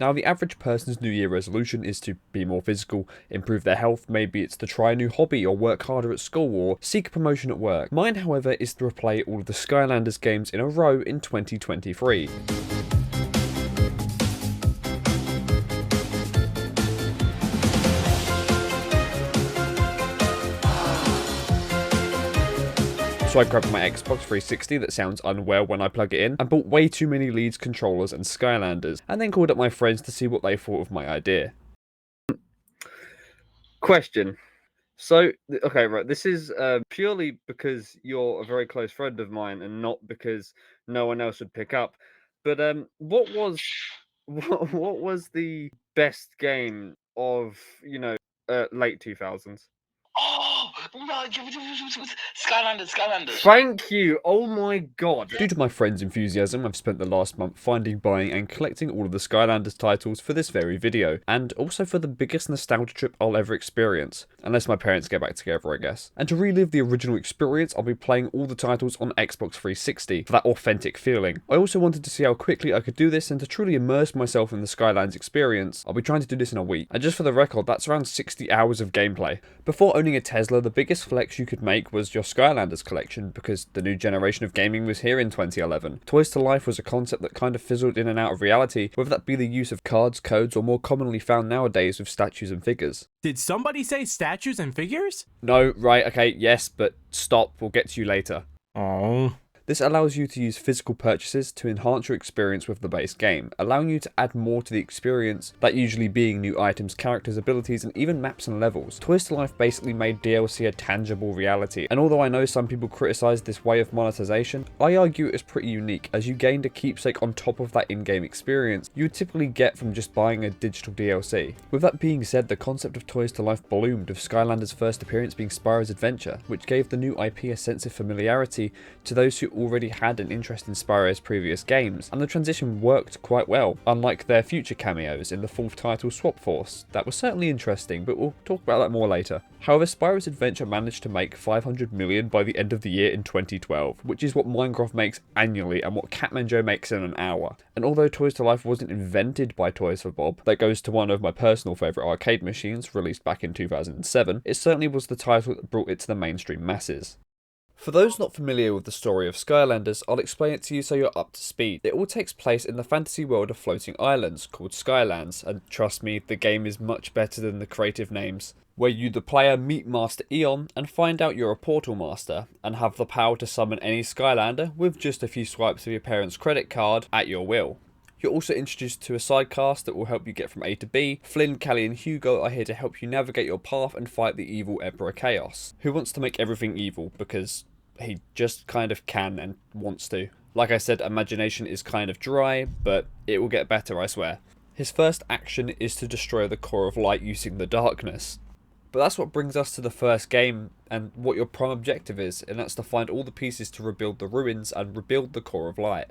Now, the average person's New Year resolution is to be more physical, improve their health, maybe it's to try a new hobby or work harder at school or seek a promotion at work. Mine, however, is to replay all of the Skylanders games in a row in 2023. So I grabbed my Xbox 360 that sounds unwell when I plug it in, and bought way too many Leeds controllers and Skylanders, and then called up my friends to see what they thought of my idea. Question. So, okay, right, this is purely because you're a very close friend of mine and not because no one else would pick up. But what was what was the best game of, late 2000s? Oh, no, Skylanders. Thank you. Oh my god. Due to my friend's enthusiasm, I've spent the last month finding, buying and collecting all of the Skylanders titles for this very video, and also for the biggest nostalgia trip I'll ever experience, unless my parents get back together, I guess. And to relive the original experience, I'll be playing all the titles on Xbox 360 for that authentic feeling. I also wanted to see how quickly I could do this, and to truly immerse myself in the Skylanders experience, I'll be trying to do this in a week. And just for the record, that's around 60 hours of gameplay. Before owning a Tesla, the biggest flex you could make was your Skylanders collection, because the new generation of gaming was here in 2011. Toys to Life was a concept that kind of fizzled in and out of reality, whether that be the use of cards, codes, or more commonly found nowadays with statues and figures. Did somebody say statues and figures? No, right, okay, yes, but stop, we'll get to you later. Oh. This allows you to use physical purchases to enhance your experience with the base game, allowing you to add more to the experience, that usually being new items, characters, abilities, and even maps and levels. Toys to Life basically made DLC a tangible reality, and although I know some people criticise this way of monetization, I argue it is pretty unique, as you gained a keepsake on top of that in-game experience you would typically get from just buying a digital DLC. With that being said, the concept of Toys to Life bloomed, with Skylanders' first appearance being Spyros' adventure, which gave the new IP a sense of familiarity to those who already had an interest in Spyro's previous games, and the transition worked quite well, unlike their future cameos in the fourth title Swap Force. That was certainly interesting, but we'll talk about that more later. However, Spyro's adventure managed to make 500 million by the end of the year in 2012, which is what Minecraft makes annually and what Catman Joe makes in an hour. And although Toys to Life wasn't invented by Toys for Bob, that goes to one of my personal favourite arcade machines released back in 2007, it certainly was the title that brought it to the mainstream masses. For those not familiar with the story of Skylanders, I'll explain it to you so you're up to speed. It all takes place in the fantasy world of floating islands, called Skylands, and trust me, the game is much better than the creative names, where you the player meet Master Eon and find out you're a portal master, and have the power to summon any Skylander with just a few swipes of your parents' credit card at your will. You're also introduced to a side cast that will help you get from A to B. Flynn, Callie and Hugo are here to help you navigate your path and fight the evil Emperor Chaos, who wants to make everything evil because he just kind of can and wants to. Like I said, imagination is kind of dry, but it will get better, I swear. His first action is to destroy the core of light using the darkness. But that's what brings us to the first game and what your prime objective is, and that's to find all the pieces to rebuild the ruins and rebuild the core of light.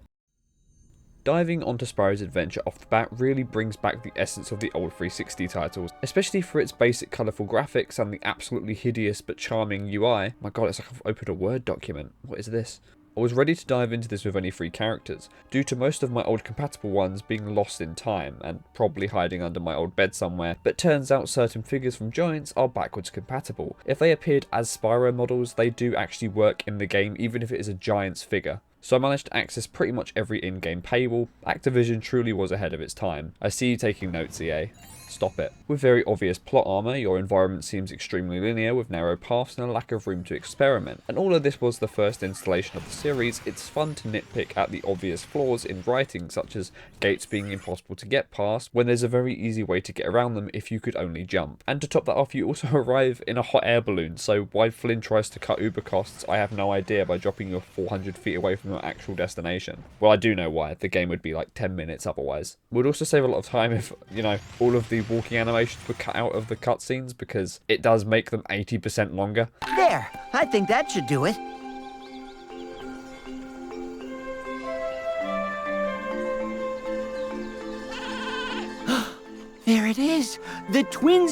Diving onto Spyro's adventure off the bat really brings back the essence of the old 360 titles, especially for its basic colourful graphics and the absolutely hideous but charming UI. My god, it's like I've opened a Word document. What is this? I was ready to dive into this with only 3 characters, due to most of my old compatible ones being lost in time and probably hiding under my old bed somewhere, but turns out certain figures from Giants are backwards compatible. If they appeared as Spyro models, they do actually work in the game even if it is a Giants figure. So I managed to access pretty much every in-game paywall. Activision truly was ahead of its time. I see you taking notes, EA. Stop it. With very obvious plot armor, your environment seems extremely linear with narrow paths and a lack of room to experiment. And all of this was the first installation of the series, it's fun to nitpick at the obvious flaws in writing, such as gates being impossible to get past when there's a very easy way to get around them if you could only jump. And to top that off, you also arrive in a hot air balloon, so why Flynn tries to cut Uber costs, I have no idea, by dropping you 400 feet away from your actual destination. Well, I do know why. The game would be like 10 minutes otherwise. Would also save a lot of time if, all of the walking animations were cut out of the cutscenes, because it does make them 80% longer. There, I think that should do it. There it is, the twin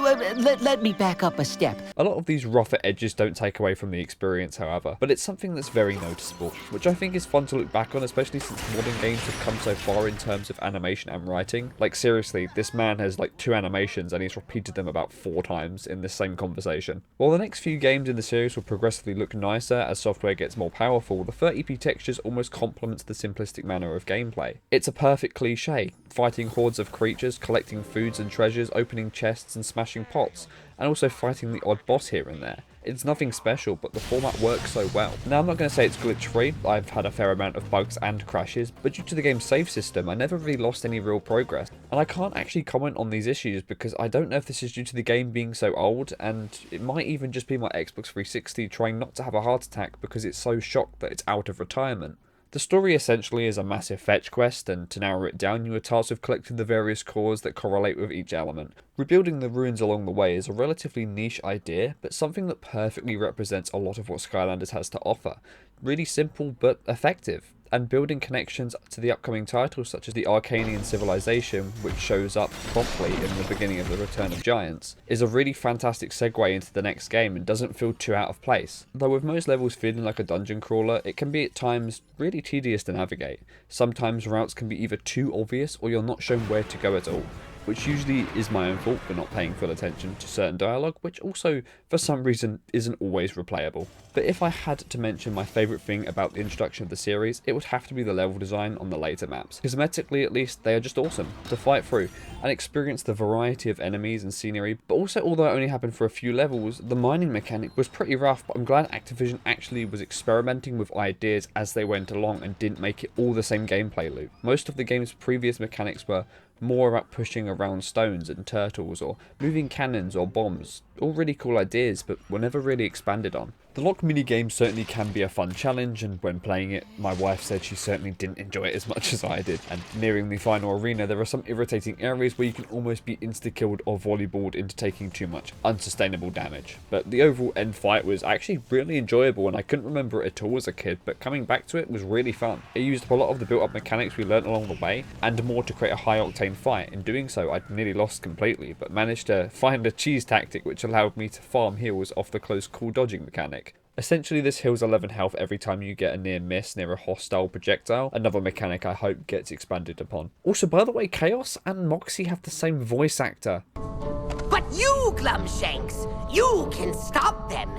let me back up a step. A lot of these rougher edges don't take away from the experience, however, but it's something that's very noticeable, which I think is fun to look back on, especially since modern games have come so far in terms of animation and writing. Like seriously, this man has like 2 animations and he's repeated them about 4 times in this same conversation. While the next few games in the series will progressively look nicer as software gets more powerful, the 30p textures almost complements the simplistic manner of gameplay. It's a perfect cliche, fighting hordes of creatures, collecting foods and treasures, opening chests and smashing pots, and also fighting the odd boss here and there. It's nothing special, but the format works so well. Now, I'm not going to say it's glitch free, I've had a fair amount of bugs and crashes, but due to the game's save system, I never really lost any real progress. And I can't actually comment on these issues because I don't know if this is due to the game being so old, and it might even just be my Xbox 360 trying not to have a heart attack because it's so shocked that it's out of retirement. The story essentially is a massive fetch quest, and to narrow it down, you are tasked with collecting the various cores that correlate with each element. Rebuilding the ruins along the way is a relatively niche idea, but something that perfectly represents a lot of what Skylanders has to offer. Really simple but effective. And building connections to the upcoming titles such as the Arcanian Civilization, which shows up promptly in the beginning of the Return of Giants, is a really fantastic segue into the next game and doesn't feel too out of place. Though with most levels feeling like a dungeon crawler, it can be at times really tedious to navigate. Sometimes routes can be either too obvious or you're not shown where to go at all, which usually is my own fault for not paying full attention to certain dialogue, which also, for some reason, isn't always replayable. But if I had to mention my favourite thing about the introduction of the series, it would have to be the level design on the later maps. Cosmetically at least, they are just awesome to fight through and experience the variety of enemies and scenery, but also although it only happened for a few levels, the mining mechanic was pretty rough, but I'm glad Activision actually was experimenting with ideas as they went along and didn't make it all the same gameplay loop. Most of the game's previous mechanics were more about pushing around stones and turtles or moving cannons or bombs. All really cool ideas, but were never really expanded on. The lock minigame certainly can be a fun challenge, and when playing it, my wife said she certainly didn't enjoy it as much as I did. And nearing the final arena, there are some irritating areas where you can almost be insta-killed or volleyballed into taking too much unsustainable damage. But the overall end fight was actually really enjoyable, and I couldn't remember it at all as a kid, but coming back to it was really fun. It used up a lot of the built-up mechanics we learnt along the way, and more to create a high-octane fight. In doing so, I'd nearly lost completely, but managed to find a cheese tactic which allowed me to farm heals off the close call dodging mechanic. Essentially, this heals 11 health every time you get a near miss near a hostile projectile, another mechanic I hope gets expanded upon. Also, by the way, Chaos and Moxie have the same voice actor. But you, Glumshanks, you can stop them.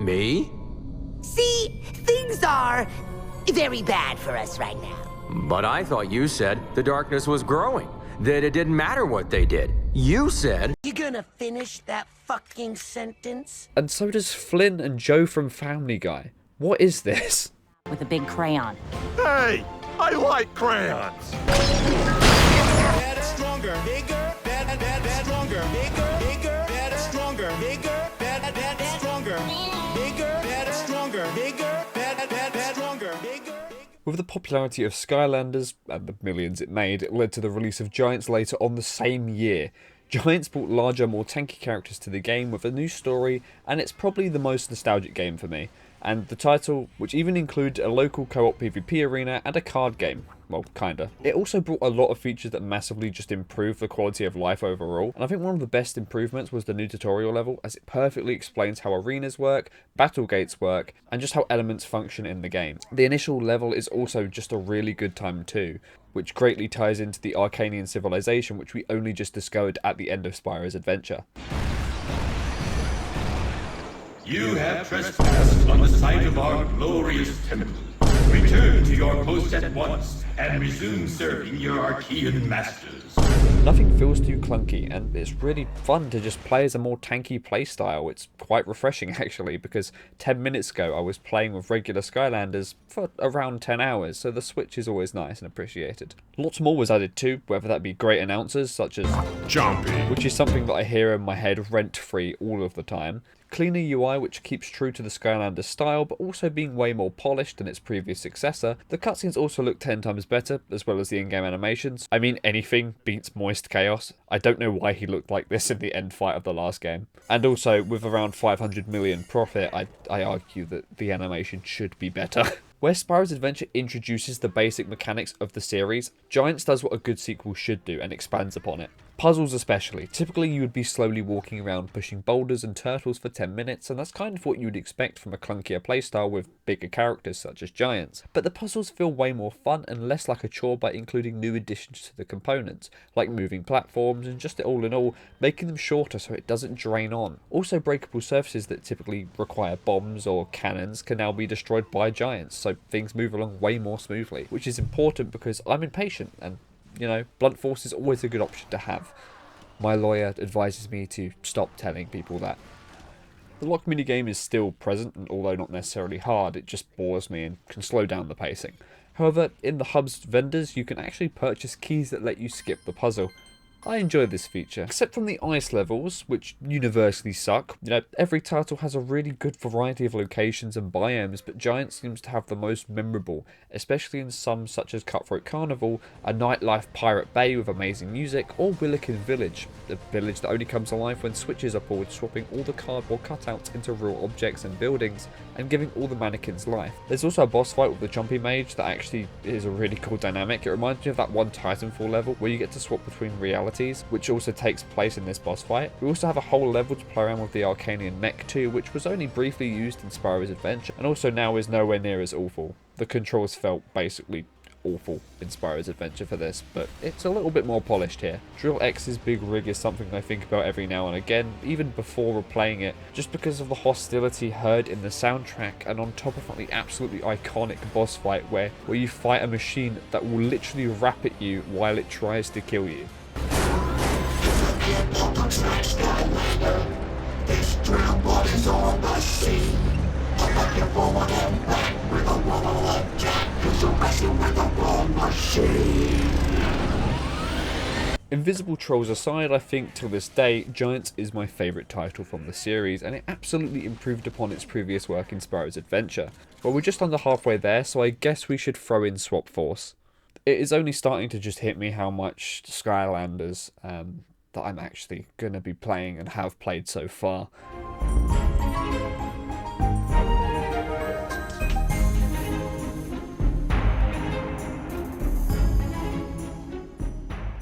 Me? See, things are very bad for us right now. But I thought you said the darkness was growing, that it didn't matter what they did. You said... You gonna finish that fucking sentence? And so does Flynn and Joe from Family Guy. What is this? With a big crayon. Hey, I like crayons. Better, stronger, bigger, better, stronger, bigger, better, stronger, bigger, better, stronger, bigger, better, stronger, bigger, better, stronger, bigger. With the popularity of Skylanders, and the millions it made, it led to the release of Giants later on the same year. Giants brought larger, more tanky characters to the game with a new story, and it's probably the most nostalgic game for me. And the title, which even included a local co-op PvP arena and a card game. Well, kinda. It also brought a lot of features that massively just improved the quality of life overall, and I think one of the best improvements was the new tutorial level, as it perfectly explains how arenas work, battle gates work, and just how elements function in the game. The initial level is also just a really good time too, which greatly ties into the Arcanian Civilization, which we only just discovered at the end of Spyros' adventure. You have trespassed on the site of our glorious temple. Return to your post at once and resume serving your Archean masters. Nothing feels too clunky, and it's really fun to just play as a more tanky playstyle. It's quite refreshing actually, because 10 minutes ago I was playing with regular Skylanders for around 10 hours, so the switch is always nice and appreciated. Lots more was added too, whether that be great announcers such as Jumpy. which is something that I hear in my head rent-free all of the time. Cleaner UI which keeps true to the Skylanders style, but also being way more polished than its previous successor. The cutscenes also look 10 times better, as well as the in-game animations. I mean, anything beats Moist Chaos. I don't know why he looked like this in the end fight of the last game. And also, with around 500 million profit, I argue that the animation should be better. Where Spyro's Adventure introduces the basic mechanics of the series, Giants does what a good sequel should do and expands upon it. Puzzles especially. Typically you would be slowly walking around pushing boulders and turtles for 10 minutes, and that's kind of what you would expect from a clunkier playstyle with bigger characters such as giants. But the puzzles feel way more fun and less like a chore by including new additions to the components, like moving platforms and just all in all making them shorter so it doesn't drain on. Also, breakable surfaces that typically require bombs or cannons can now be destroyed by giants, so things move along way more smoothly, which is important because I'm impatient and, you know, blunt force is always a good option to have. My lawyer advises me to stop telling people that. The lock minigame is still present, and although not necessarily hard, it just bores me and can slow down the pacing. However, in the hub's vendors, you can actually purchase keys that let you skip the puzzle. I enjoy this feature, except from the ice levels, which universally suck. You know, every title has a really good variety of locations and biomes, but Giant seems to have the most memorable, especially in some such as Cutthroat Carnival, a nightlife pirate bay with amazing music, or Willikin Village, a village that only comes alive when switches are pulled, swapping all the cardboard cutouts into real objects and buildings, and giving all the mannequins life. There's also a boss fight with the Jumpy Mage that actually is a really cool dynamic. It reminds me of that one Titanfall level where you get to swap between realities, which also takes place in this boss fight. We also have a whole level to play around with the Arcanian Mech too, which was only briefly used in Spyros Adventure, and also now is nowhere near as awful. The controls felt basically awful in Spyros Adventure for this, but it's a little bit more polished here. Drill X's big rig is something I think about every now and again, even before replaying it, just because of the hostility heard in the soundtrack, and on top of the absolutely iconic boss fight where you fight a machine that will literally rap at you while it tries to kill you. Invisible Trolls aside, I think till this day, Giants is my favourite title from the series, and it absolutely improved upon its previous work in Spyros Adventure. Well, we're just under halfway there, so I guess we should throw in Swap Force. It is only starting to just hit me how much Skylanders that I'm actually going to be playing and have played so far.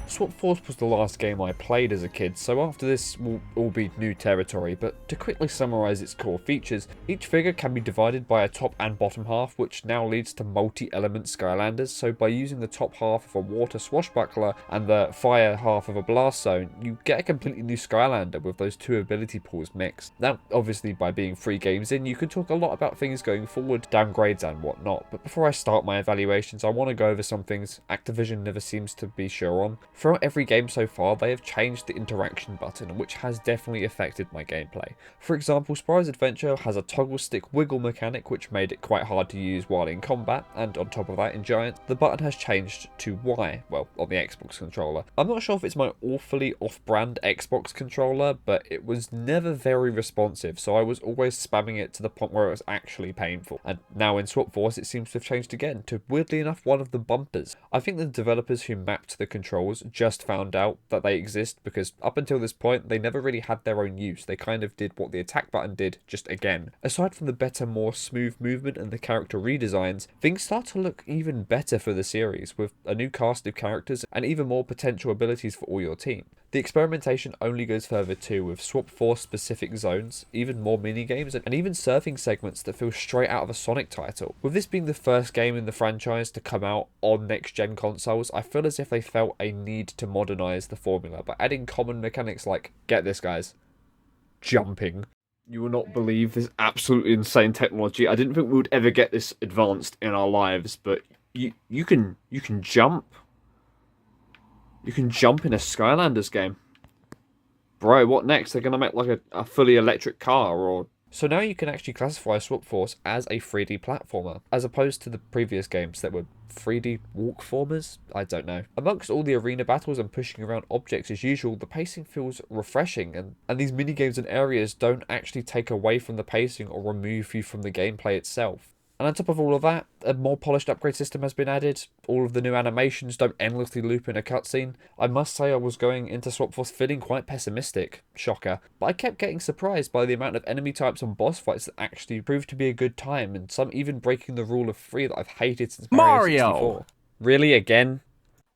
Swap Force was the last game I played as a kid, so after this will all be new territory, but to quickly summarise its core features, each figure can be divided by a top and bottom half, which now leads to multi-element Skylanders. So by using the top half of a water swashbuckler and the fire half of a blast zone, you get a completely new Skylander with those two ability pools mixed. Now, obviously by being 3 games in, you can talk a lot about things going forward, downgrades and whatnot, but before I start my evaluations, I want to go over some things Activision never seems to be sure on. Throughout every game so far, they have changed the interaction button, which has definitely affected my gameplay. For example, Spyros Adventure has a toggle stick wiggle mechanic, which made it quite hard to use while in combat, and on top of that, in Giants, the button has changed to Y, well, on the Xbox controller. I'm not sure if it's my awfully off-brand Xbox controller, but it was never very responsive, so I was always spamming it to the point where it was actually painful. And now in Swap Force, it seems to have changed again to, weirdly enough, one of the bumpers. I think the developers who mapped the controls just found out that they exist, because up until this point they never really had their own use. They kind of did what the attack button did, just again. Aside from the better, more smooth movement and the character redesigns, things start to look even better for the series, with a new cast of characters and even more potential abilities for all your team. The experimentation only goes further too, with Swap Force specific zones, even more minigames, and even surfing segments that feel straight out of a Sonic title. With this being the first game in the franchise to come out on next-gen consoles, I feel as if they felt a need to modernise the formula by adding common mechanics like, get this guys, jumping. You will not believe this absolutely insane technology. I didn't think we would ever get this advanced in our lives, but you can jump. You can jump in a Skylanders game. Bro, what next? They're going to make like a fully electric car or... So now you can actually classify Swap Force as a 3D platformer, as opposed to the previous games that were 3D walkformers? I don't know. Amongst all the arena battles and pushing around objects as usual, the pacing feels refreshing, and these minigames and areas don't actually take away from the pacing or remove you from the gameplay itself. And on top of all of that, a more polished upgrade system has been added. All of the new animations don't endlessly loop in a cutscene. I must say I was going into Swap Force feeling quite pessimistic. Shocker. But I kept getting surprised by the amount of enemy types and boss fights that actually proved to be a good time, and some even breaking the rule of 3 that I've hated since Mario 64. Really? Again?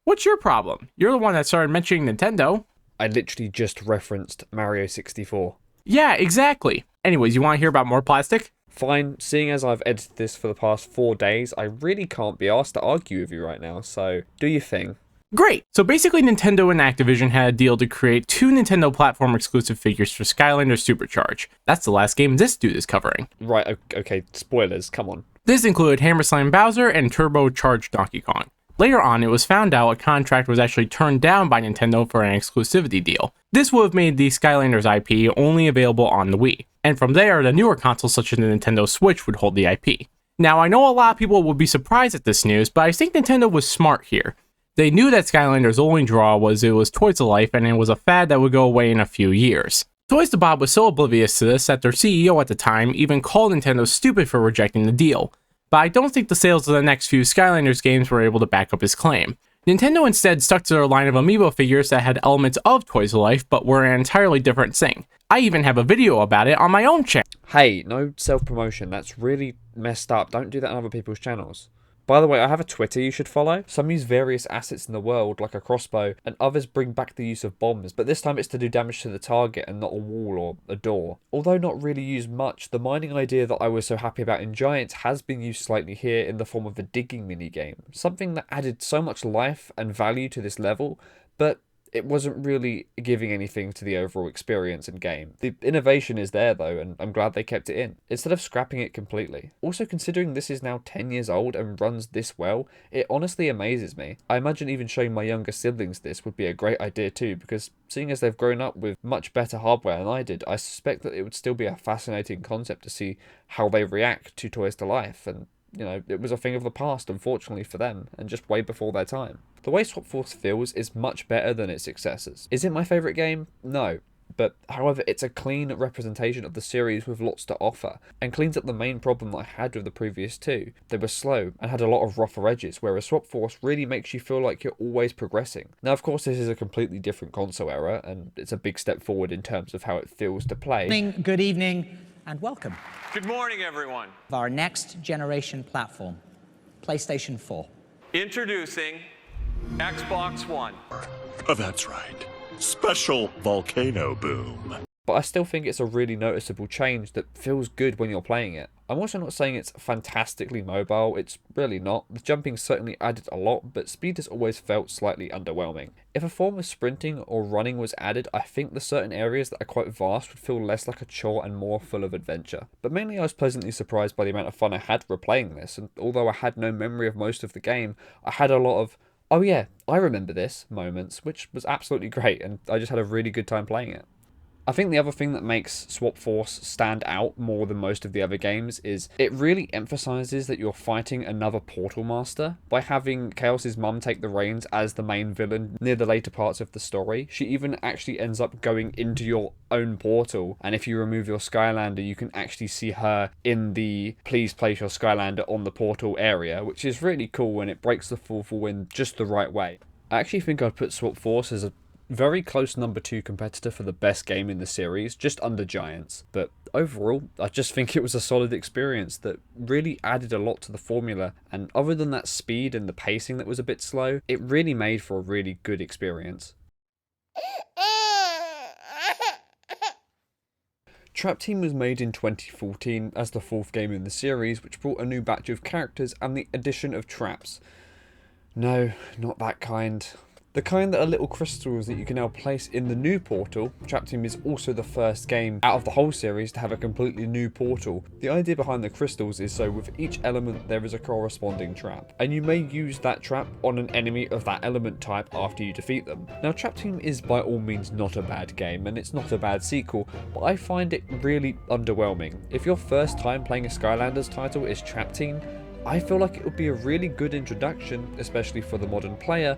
What's your problem? You're the one that started mentioning Nintendo. I literally just referenced Mario 64. Yeah, exactly. Anyways, you want to hear about more plastic? Fine, seeing as I've edited this for the past 4 days, I really can't be asked to argue with you right now, so do your thing. Great! So basically Nintendo and Activision had a deal to create 2 Nintendo platform exclusive figures for Skylanders Supercharge. That's the last game this dude is covering. Right, okay, spoilers, come on. This included Hammer Slam Bowser and Turbocharged Donkey Kong. Later on, it was found out a contract was actually turned down by Nintendo for an exclusivity deal. This would have made the Skylanders IP only available on the Wii, and from there, the newer consoles such as the Nintendo Switch would hold the IP. Now, I know a lot of people would be surprised at this news, but I think Nintendo was smart here. They knew that Skylanders' only draw was it was Toys to Life and it was a fad that would go away in a few years. Toys to Bob was so oblivious to this that their CEO at the time even called Nintendo stupid for rejecting the deal. But I don't think the sales of the next few Skylanders games were able to back up his claim. Nintendo instead stuck to their line of amiibo figures that had elements of Toys to Life but were an entirely different thing. I even have a video about it on my own channel. Hey, no self-promotion, that's really messed up. Don't do that on other people's channels. By the way, I have a Twitter you should follow. Some use various assets in the world, like a crossbow, and others bring back the use of bombs, but this time it's to do damage to the target and not a wall or a door. Although not really used much, the mining idea that I was so happy about in Giants has been used slightly here in the form of a digging minigame, something that added so much life and value to this level, but it wasn't really giving anything to the overall experience and game. The innovation is there though, and I'm glad they kept it in, instead of scrapping it completely. Also, considering this is now 10 years old and runs this well, it honestly amazes me. I imagine even showing my younger siblings this would be a great idea too, because seeing as they've grown up with much better hardware than I did, I suspect that it would still be a fascinating concept to see how they react to Toys to Life, and you know, it was a thing of the past, unfortunately for them, and just way before their time. The way Swap Force feels is much better than its successors. Is it my favourite game? No. But, however, it's a clean representation of the series with lots to offer, and cleans up the main problem that I had with the previous two. They were slow, and had a lot of rougher edges, whereas Swap Force really makes you feel like you're always progressing. Now, of course, this is a completely different console era, and it's a big step forward in terms of how it feels to play. Good evening, and welcome. Good morning, everyone. Our next generation platform, PlayStation 4. Introducing Xbox One. Oh, that's right. Special volcano boom. But I still think it's a really noticeable change that feels good when you're playing it. I'm also not saying it's fantastically mobile, it's really not. The jumping certainly added a lot, but speed has always felt slightly underwhelming. If a form of sprinting or running was added, I think the certain areas that are quite vast would feel less like a chore and more full of adventure. But mainly I was pleasantly surprised by the amount of fun I had replaying this, and although I had no memory of most of the game, I had a lot of, oh yeah, I remember this moments, which was absolutely great, and I just had a really good time playing it. I think the other thing that makes Swap Force stand out more than most of the other games is it really emphasizes that you're fighting another Portal Master. By having Chaos's mum take the reins as the main villain near the later parts of the story, she even actually ends up going into your own portal, and if you remove your Skylander, you can actually see her in the please place your Skylander on the portal area, which is really cool, and it breaks the fourth wall in just the right way. I actually think I'd put Swap Force as a very close number 2 competitor for the best game in the series, just under Giants. But overall, I just think it was a solid experience that really added a lot to the formula, and other than that speed and the pacing that was a bit slow, it really made for a really good experience. Trap Team was made in 2014 as the 4th game in the series, which brought a new batch of characters and the addition of traps. No, not that kind. The kind that are little crystals that you can now place in the new portal. Trap Team is also the first game out of the whole series to have a completely new portal. The idea behind the crystals is so with each element there is a corresponding trap, and you may use that trap on an enemy of that element type after you defeat them. Now Trap Team is by all means not a bad game, and it's not a bad sequel, but I find it really underwhelming. If your first time playing a Skylanders title is Trap Team, I feel like it would be a really good introduction, especially for the modern player.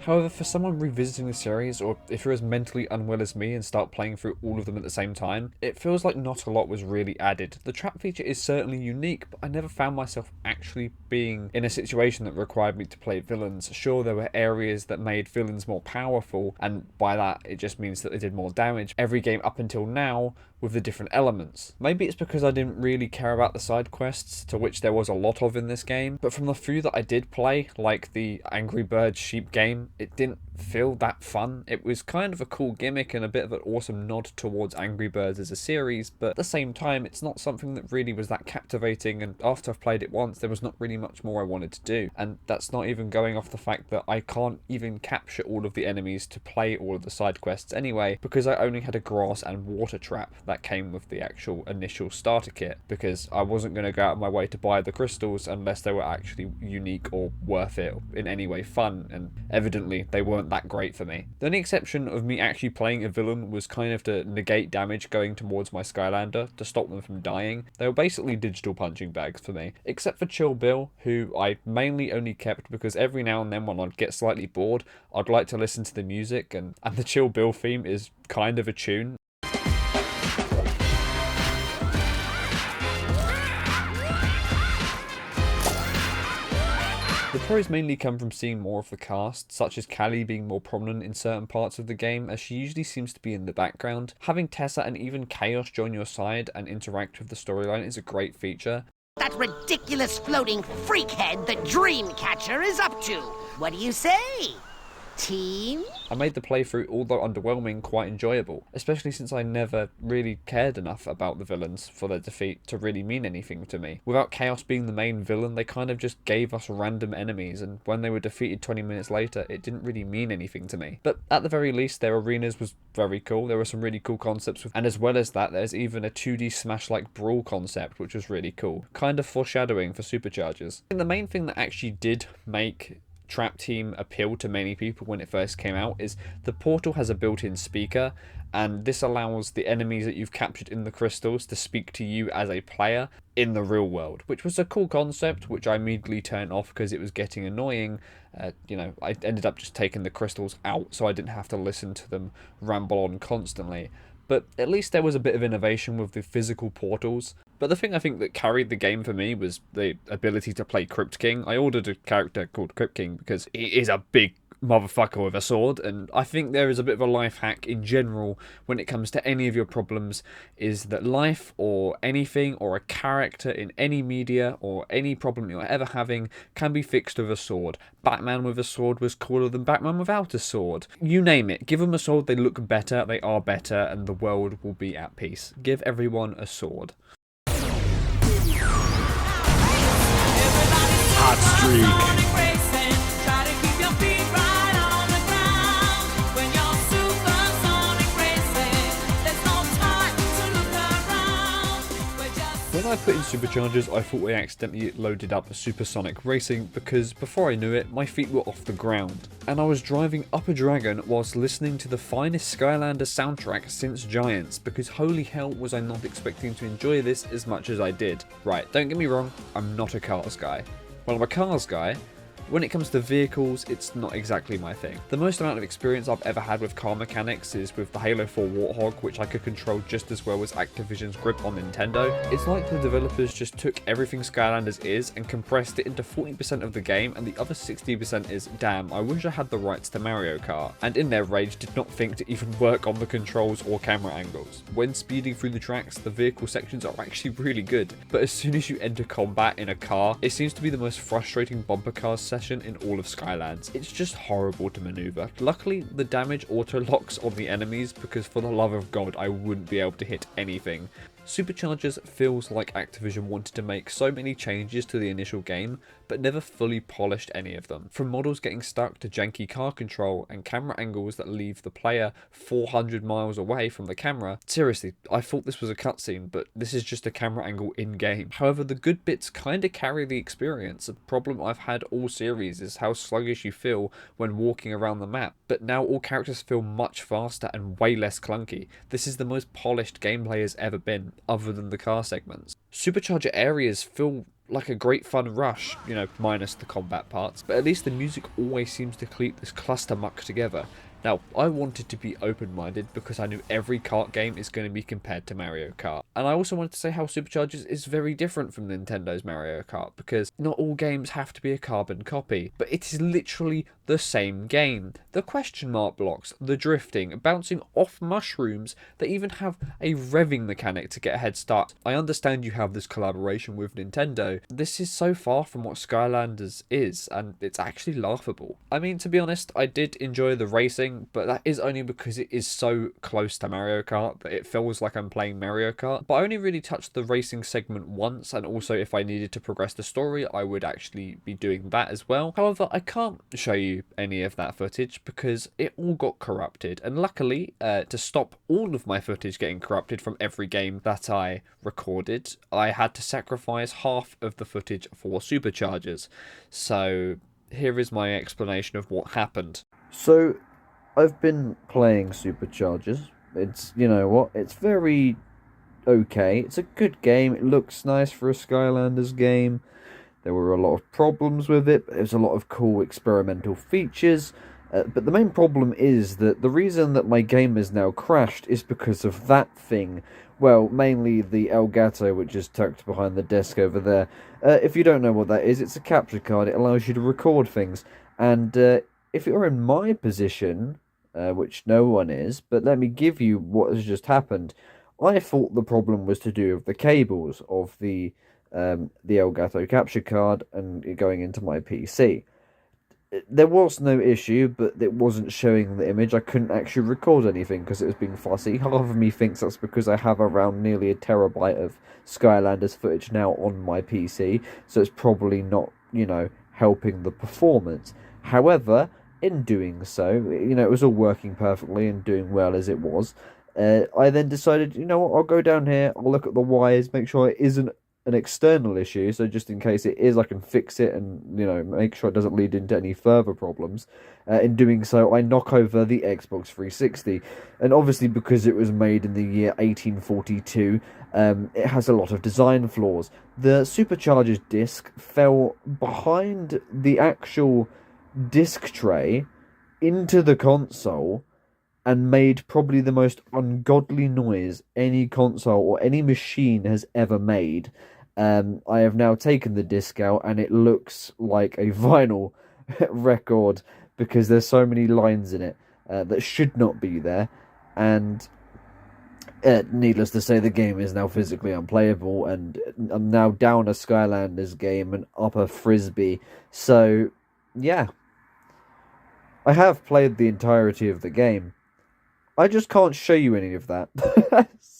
However, for someone revisiting the series, or if you're as mentally unwell as me and start playing through all of them at the same time, it feels like not a lot was really added. The trap feature is certainly unique, but I never found myself actually being in a situation that required me to play villains. Sure, there were areas that made villains more powerful, and by that it just means that they did more damage every game up until now with the different elements. Maybe it's because I didn't really care about the side quests, to which there was a lot of in this game, but from the few that I did play, like the Angry Birds sheep game, it didn't feel that fun. It was kind of a cool gimmick and a bit of an awesome nod towards Angry Birds as a series, but at the same time it's not something that really was that captivating, and after I've played it once there was not really much more I wanted to do. And that's not even going off the fact that I can't even capture all of the enemies to play all of the side quests anyway, because I only had a grass and water trap that came with the actual initial starter kit, because I wasn't going to go out of my way to buy the crystals unless they were actually unique or worth it, in any way fun, and evidently they weren't that great for me. The only exception of me actually playing a villain was kind of to negate damage going towards my Skylander, to stop them from dying. They were basically digital punching bags for me, except for Chill Bill, who I mainly only kept because every now and then when I'd get slightly bored, I'd like to listen to the music, and the Chill Bill theme is kind of a tune. The pros mainly come from seeing more of the cast, such as Callie being more prominent in certain parts of the game, as she usually seems to be in the background. Having Tessa and even Chaos join your side and interact with the storyline is a great feature. That ridiculous floating freakhead the Dreamcatcher is up to. What do you say, team? I made the playthrough, although underwhelming, quite enjoyable, especially since I never really cared enough about the villains for their defeat to really mean anything to me. Without Chaos being the main villain, they kind of just gave us random enemies, and when they were defeated 20 minutes later, it didn't really mean anything to me. But at the very least, their arenas was very cool. There were some really cool concepts, and as well as that, there's even a 2D Smash-like brawl concept, which was really cool. Kind of foreshadowing for Superchargers. I think the main thing that actually did make Trap Team appeal to many people when it first came out is the portal has a built-in speaker, and this allows the enemies that you've captured in the crystals to speak to you as a player in the real world, which was a cool concept, which I immediately turned off because it was getting annoying. You know, I ended up just taking the crystals out so I didn't have to listen to them ramble on constantly. But at least there was a bit of innovation with the physical portals. But the thing I think that carried the game for me was the ability to play Crypt King. I ordered a character called Crypt King because he is a big motherfucker with a sword, and I think there is a bit of a life hack in general when it comes to any of your problems, is that life or anything or a character in any media or any problem you're ever having can be fixed with a sword. Batman with a sword was cooler than Batman without a sword. You name it, give them a sword, they look better, they are better, and the world will be at peace. Give everyone a sword. Hot streak. When I put in Superchargers, I thought I accidentally loaded up Supersonic Racing because before I knew it, my feet were off the ground. And I was driving up a dragon whilst listening to the finest Skylanders soundtrack since Giants, because holy hell was I not expecting to enjoy this as much as I did. Right, don't get me wrong, I'm not a cars guy. Well, I'm a cars guy. When it comes to vehicles, it's not exactly my thing. The most amount of experience I've ever had with car mechanics is with the Halo 4 Warthog, which I could control just as well as Activision's grip on Nintendo. It's like the developers just took everything Skylanders is and compressed it into 40% of the game, and the other 60% is, damn, I wish I had the rights to Mario Kart, and in their rage did not think to even work on the controls or camera angles. When speeding through the tracks, the vehicle sections are actually really good, but as soon as you enter combat in a car, it seems to be the most frustrating bumper cars session in all of Skylands. It's just horrible to maneuver. Luckily, the damage auto locks on the enemies, because for the love of God, I wouldn't be able to hit anything. Superchargers feels like Activision wanted to make so many changes to the initial game, but never fully polished any of them. From models getting stuck to janky car control and camera angles that leave the player 400 miles away from the camera. Seriously, I thought this was a cutscene, but this is just a camera angle in-game. However, the good bits kinda carry the experience. The problem I've had all series is how sluggish you feel when walking around the map, but now all characters feel much faster and way less clunky. This is the most polished gameplay has ever been, other than the car segments. Supercharger areas feel like a great fun rush, you know, minus the combat parts, but at least the music always seems to keep this cluster muck together. Now, I wanted to be open-minded because I knew every kart game is going to be compared to Mario Kart. And I also wanted to say how Superchargers is very different from Nintendo's Mario Kart, because not all games have to be a carbon copy, but it is literally the same game. The question mark blocks, the drifting, bouncing off mushrooms, they even have a revving mechanic to get a head start. I understand you have this collaboration with Nintendo. This is so far from what Skylanders is, and it's actually laughable. I mean, to be honest, I did enjoy the racing, but that is only because it is so close to Mario Kart that it feels like I'm playing Mario Kart. But I only really touched the racing segment once, and also if I needed to progress the story, I would actually be doing that as well. However, I can't show you any of that footage because it all got corrupted, and luckily, to stop all of my footage getting corrupted from every game that I recorded, I had to sacrifice half of the footage for Superchargers. So here is my explanation of what happened. So I've been playing Superchargers. It's, you know what, it's very okay. It's a good game. It looks nice for a Skylanders game. There were a lot of problems with it, but there's a lot of cool experimental features. But the main problem is that the reason that my game is now crashed is because of that thing. Well, mainly the Elgato, which is tucked behind the desk over there. If you don't know what that is, it's a capture card. It allows you to record things. And if you're in my position, which no one is, but let me give you what has just happened. I thought the problem was to do with the cables of the Elgato capture card and it going into my PC. There was no issue, but it wasn't showing the image. I couldn't actually record anything because it was being fussy. Half of me thinks that's because I have around nearly a terabyte of Skylanders footage now on my PC, so it's probably not, you know, helping the performance. However, in doing so, you know, it was all working perfectly and doing well as it was. I then decided, you know what, I'll go down here, I'll look at the wires, make sure it isn't an external issue, so just in case it is, I can fix it and, you know, make sure it doesn't lead into any further problems. In doing so, I knock over the Xbox 360, and obviously because it was made in the year 1842, it has a lot of design flaws. The Superchargers disc fell behind the actual disc tray into the console and made probably the most ungodly noise any console or any machine has ever made. I have now taken the disc out and it looks like a vinyl record because there's so many lines in it that should not be there, and needless to say, the game is now physically unplayable, and I'm now down a Skylanders game and up a Frisbee. So yeah, I have played the entirety of the game. I just can't show you any of that.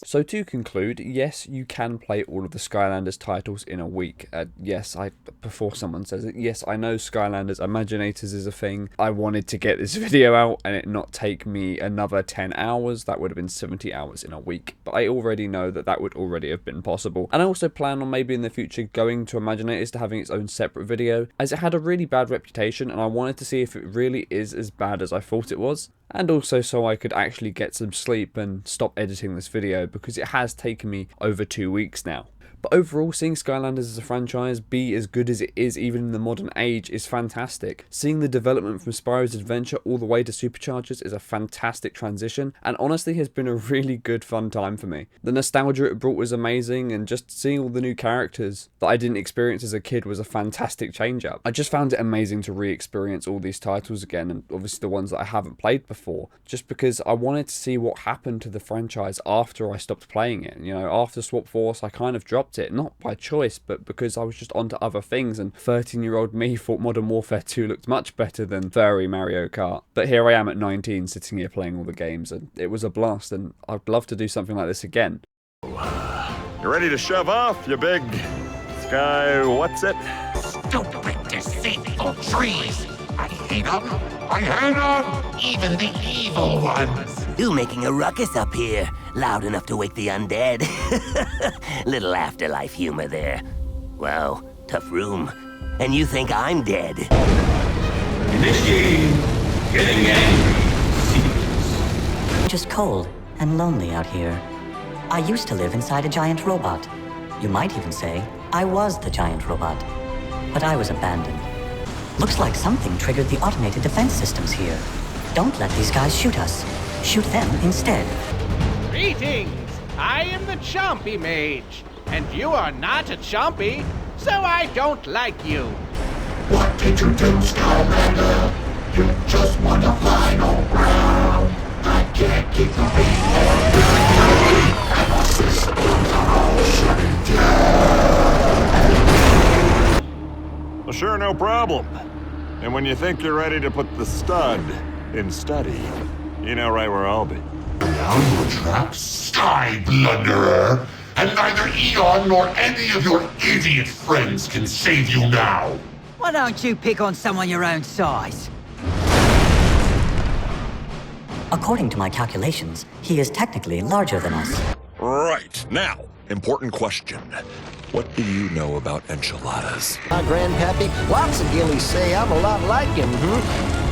So to conclude, yes, you can play all of the Skylanders titles in a week. Yes, before someone says it, yes, I know Skylanders Imaginators is a thing. I wanted to get this video out and it not take me another 10 hours. That would have been 70 hours in a week. But I already know that that would already have been possible. And I also plan on maybe in the future going to Imaginators to having its own separate video, as it had a really bad reputation and I wanted to see if it really is as bad as I thought it was. And also so I could actually get some sleep and stop editing this video, because it has taken me over 2 weeks now. But overall, seeing Skylanders as a franchise be as good as it is even in the modern age is fantastic. Seeing the development from Spyros Adventure all the way to Superchargers is a fantastic transition, and honestly has been a really good fun time for me. The nostalgia it brought was amazing, and just seeing all the new characters that I didn't experience as a kid was a fantastic change up. I just found it amazing to re-experience all these titles again, and obviously the ones that I haven't played before, just because I wanted to see what happened to the franchise after I stopped playing it. You know, after Swap Force I kind of dropped it, not by choice, but because I was just onto other things, and 13-year-old me thought Modern Warfare 2 looked much better than furry Mario Kart. But here I am at 19 sitting here playing all the games, and it was a blast, and I'd love to do something like this again. You ready to shove off, you big what's it? Stupid, deceitful trees! I hate them! I hate them! Even the evil ones! You making a ruckus up here, loud enough to wake the undead. Little afterlife humor there. Well, tough room. And you think I'm dead? Initiating Getting Angry sequence. Just cold and lonely out here. I used to live inside a giant robot. You might even say I was the giant robot. But I was abandoned. Looks like something triggered the automated defense systems here. Don't let these guys shoot us. Shoot them instead. Greetings! I am the Chompy Mage, and you are not a Chompy, so I don't like you. What did you do, Skylander? You just want the final ground. I can't keep the beat on and our systems are all shutting down. Well, sure, no problem. And when you think you're ready to put the stud in study, you know right where I'll be. Now you're trapped, Sky Blunderer, and neither Eon nor any of your idiot friends can save you now. Why don't you pick on someone your own size? According to my calculations, he is technically larger than us. Right. Now, important question. What do you know about enchiladas? My grandpappy, lots of gillies say I'm a lot like him,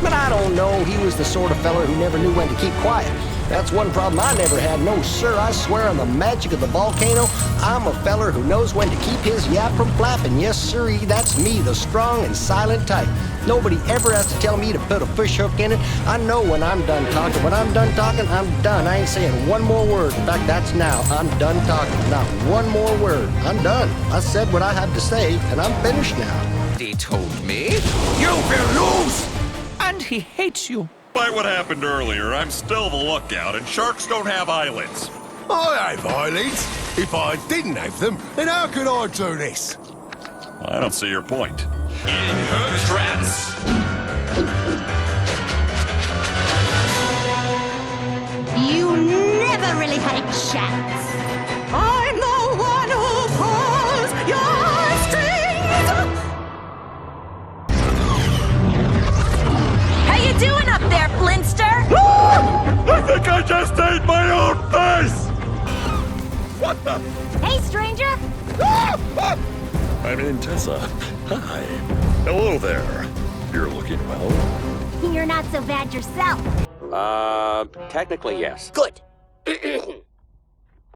But I don't know, he was the sort of feller who never knew when to keep quiet. That's one problem I never had. No, sir, I swear on the magic of the volcano, I'm a feller who knows when to keep his yap from flapping. Yes, sirree, that's me, the strong and silent type. Nobody ever has to tell me to put a fish hook in it. I know when I'm done talking. When I'm done talking, I'm done. I ain't saying one more word. In fact, that's now. I'm done talking. Not one more word. I'm done. I said what I had to say, and I'm finished now. He told me you will lose, and he hates you. Despite what happened earlier, I'm still the lookout, and sharks don't have eyelids. I have eyelids. If I didn't have them, then how could I do this? I don't see your point. In her trance. You never really had a chance. I'm the one who pulls your strings. How you doing up there, Flinster? I think I just ate my own face! What the? Hey, stranger. I'm in Tessa. Hi. Hello there. You're looking well. You're not so bad yourself. Technically, yes. Good.